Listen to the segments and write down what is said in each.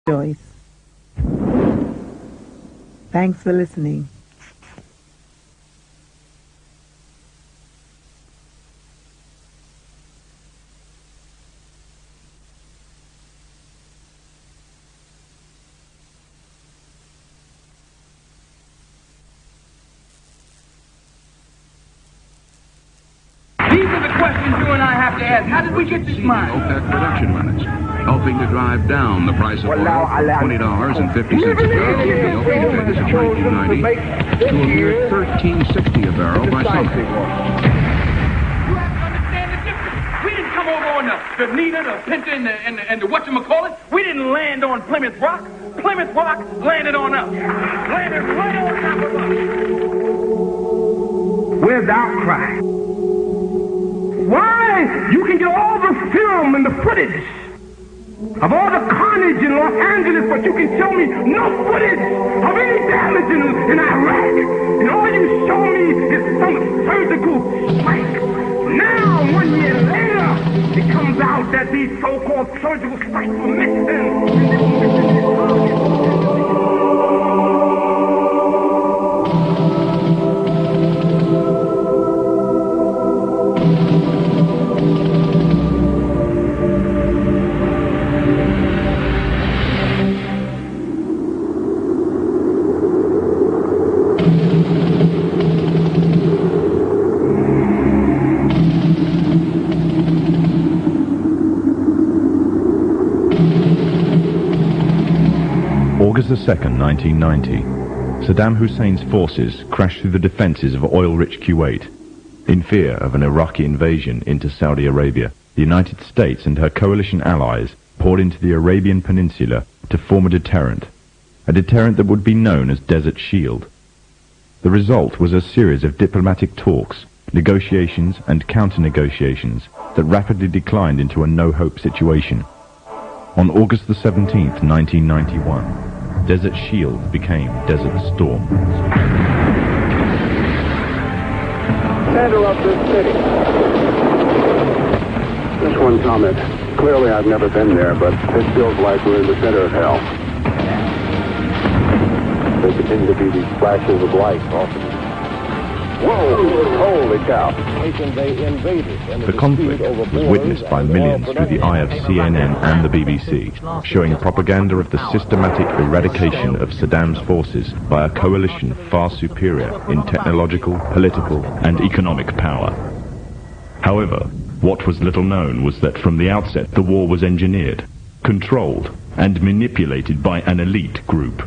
choice. Thanks for listening. These are the questions you and I have to ask. How did we get this mine? OPEC production limits, helping to drive down the price of oil from $20.50 a barrel in the opening phase of 1990 to a mere $13.60 a barrel by summer. You have to understand the difference. We didn't come over on the Nina, the Pinta, and the whatchamacallit. We didn't land on Plymouth Rock. Plymouth Rock landed on us. Landed right on top of us. Where's the outcry? Why? You can get all the film and the footage of all the carnage in Los Angeles, but you can show me no footage of any damage in Iraq. And all you show me is some surgical strike. Now, 1 year later, it comes out that these so-called surgical strikes were mixed in. August 2nd, 1990. Saddam Hussein's forces crashed through the defenses of oil-rich Kuwait. In fear of an Iraqi invasion into Saudi Arabia, the United States and her coalition allies poured into the Arabian Peninsula to form a deterrent that would be known as Desert Shield. The result was a series of diplomatic talks, negotiations and counter-negotiations that rapidly declined into a no-hope situation. On August the 17th, 1991, Desert Shield became Desert Storm. Center of this city. Just one comment. Clearly I've never been there, but this feels like we're in the center of hell. There continue to be these flashes of light often. Whoa! Holy cow! The conflict was witnessed by millions through the eye of CNN and the BBC, showing propaganda of the systematic eradication of Saddam's forces by a coalition far superior in technological, political, and economic power. However, what was little known was that from the outset the war was engineered, controlled, and manipulated by an elite group.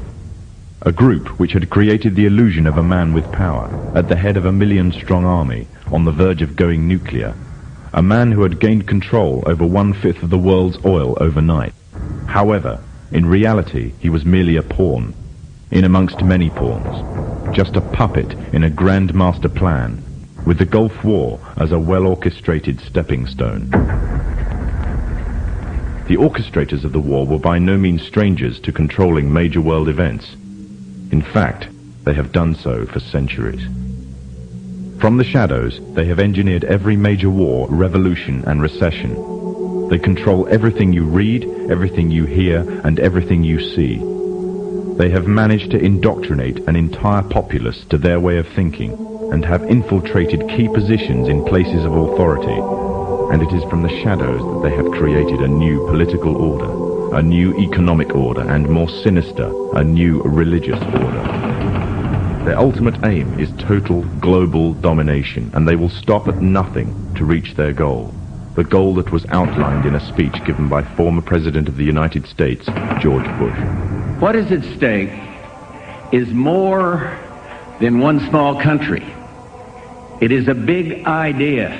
A group which had created the illusion of a man with power, at the head of a million-strong army, on the verge of going nuclear. A man who had gained control over 1/5 of the world's oil overnight. However, in reality, he was merely a pawn, in amongst many pawns. Just a puppet in a grand master plan, with the Gulf War as a well-orchestrated stepping stone. The orchestrators of the war were by no means strangers to controlling major world events. In fact, they have done so for centuries. From the shadows, they have engineered every major war, revolution, and recession. They control everything you read, everything you hear, and everything you see. They have managed to indoctrinate an entire populace to their way of thinking, and have infiltrated key positions in places of authority. And it is from the shadows that they have created a new political order, a new economic order, and more sinister, a new religious order. Their ultimate aim is total global domination, and they will stop at nothing to reach their goal. The goal that was outlined in a speech given by former President of the United States, George Bush. What is at stake is more than one small country. It is a big idea,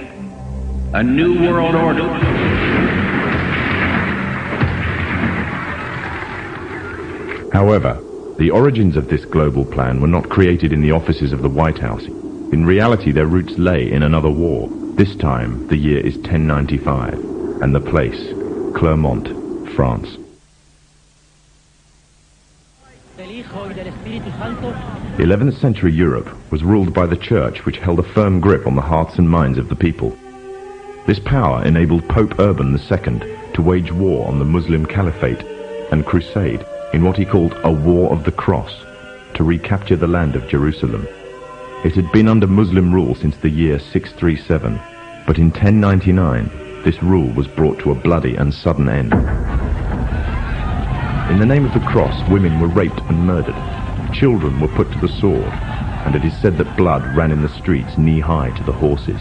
a new world order. However, the origins of this global plan were not created in the offices of the White House. In reality, their roots lay in another war. This time, the year is 1095, and the place, Clermont, France. The 11th century Europe was ruled by the Church, which held a firm grip on the hearts and minds of the people. This power enabled Pope Urban II to wage war on the Muslim Caliphate, and crusade in what he called a War of the Cross to recapture the land of Jerusalem. It had been under Muslim rule since the year 637, but in 1099 this rule was brought to a bloody and sudden end. In the name of the cross, women were raped and murdered. Children were put to the sword, and it is said that blood ran in the streets knee-high to the horses.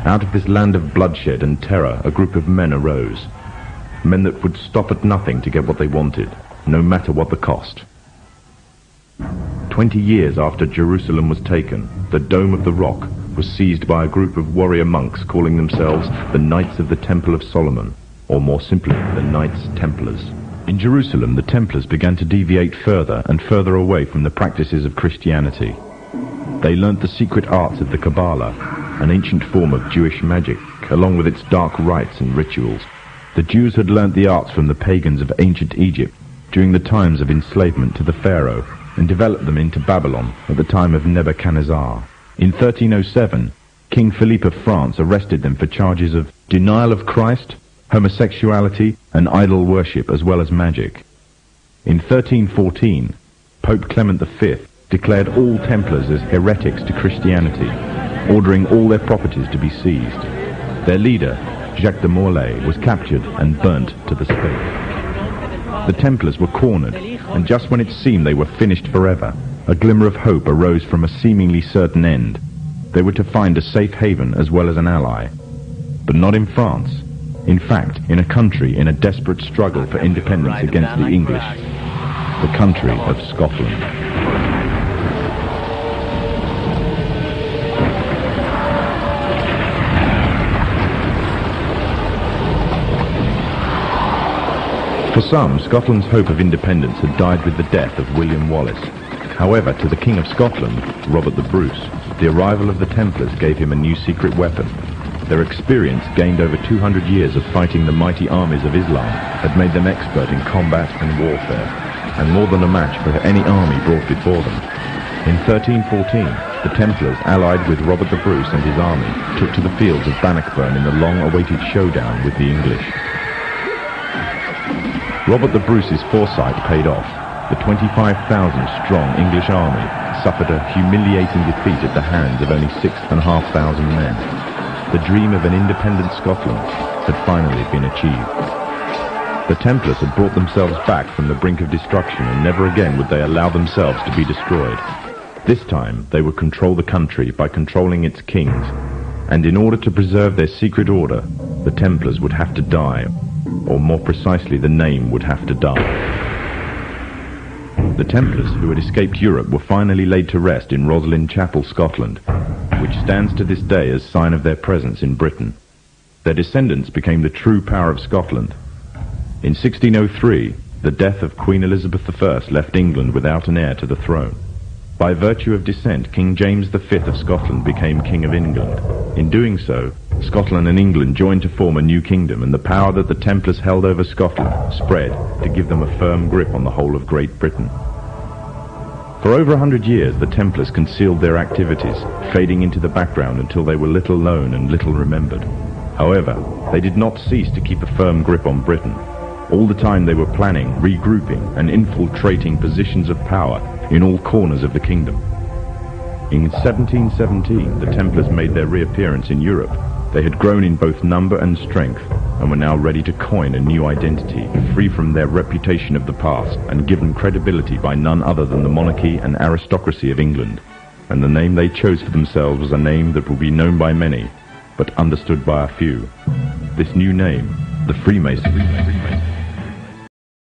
Out of this land of bloodshed and terror, a group of men arose. Men that would stop at nothing to get what they wanted, no matter what the cost. 20 years after Jerusalem was taken, the Dome of the Rock was seized by a group of warrior monks calling themselves the Knights of the Temple of Solomon, or more simply, the Knights Templars. In Jerusalem, the Templars began to deviate further and further away from the practices of Christianity. They learnt the secret arts of the Kabbalah, an ancient form of Jewish magic, along with its dark rites and rituals. The Jews had learnt the arts from the pagans of ancient Egypt during the times of enslavement to the Pharaoh, and developed them into Babylon at the time of Nebuchadnezzar. In 1307, King Philippe of France arrested them for charges of denial of Christ, homosexuality, and idol worship, as well as magic. In 1314, Pope Clement V declared all Templars as heretics to Christianity, ordering all their properties to be seized. Their leader, Jacques de Molay, was captured and burnt to the stake. The Templars were cornered, and just when it seemed they were finished forever, a glimmer of hope arose from a seemingly certain end. They were to find a safe haven as well as an ally. But not in France. In fact, in a country in a desperate struggle for independence against the English. The country of Scotland. For some, Scotland's hope of independence had died with the death of William Wallace. However, to the King of Scotland, Robert the Bruce, the arrival of the Templars gave him a new secret weapon. Their experience, gained over 200 years of fighting the mighty armies of Islam, had made them expert in combat and warfare, and more than a match for any army brought before them. In 1314, the Templars, allied with Robert the Bruce and his army, took to the fields of Bannockburn in the long-awaited showdown with the English. Robert the Bruce's foresight paid off. The 25,000-strong English army suffered a humiliating defeat at the hands of only 6,500 men. The dream of an independent Scotland had finally been achieved. The Templars had brought themselves back from the brink of destruction, and never again would they allow themselves to be destroyed. This time, they would control the country by controlling its kings, and in order to preserve their secret order, the Templars would have to die. Or more precisely, the name would have to die. The Templars, who had escaped Europe, were finally laid to rest in Roslin Chapel, Scotland, which stands to this day as sign of their presence in Britain. Their descendants became the true power of Scotland. In 1603, the death of Queen Elizabeth I left England without an heir to the throne. By virtue of descent, King James V of Scotland became King of England. In doing so, Scotland and England joined to form a new kingdom, and the power that the Templars held over Scotland spread to give them a firm grip on the whole of Great Britain. For over 100 years, the Templars concealed their activities, fading into the background until they were little known and little remembered. However, they did not cease to keep a firm grip on Britain. All the time they were planning, regrouping, and infiltrating positions of power in all corners of the kingdom. In 1717, the Templars made their reappearance in Europe. They had grown in both number and strength, and were now ready to coin a new identity, free from their reputation of the past, and given credibility by none other than the monarchy and aristocracy of England. And the name they chose for themselves was a name that will be known by many, but understood by a few. This new name, the Freemasonry.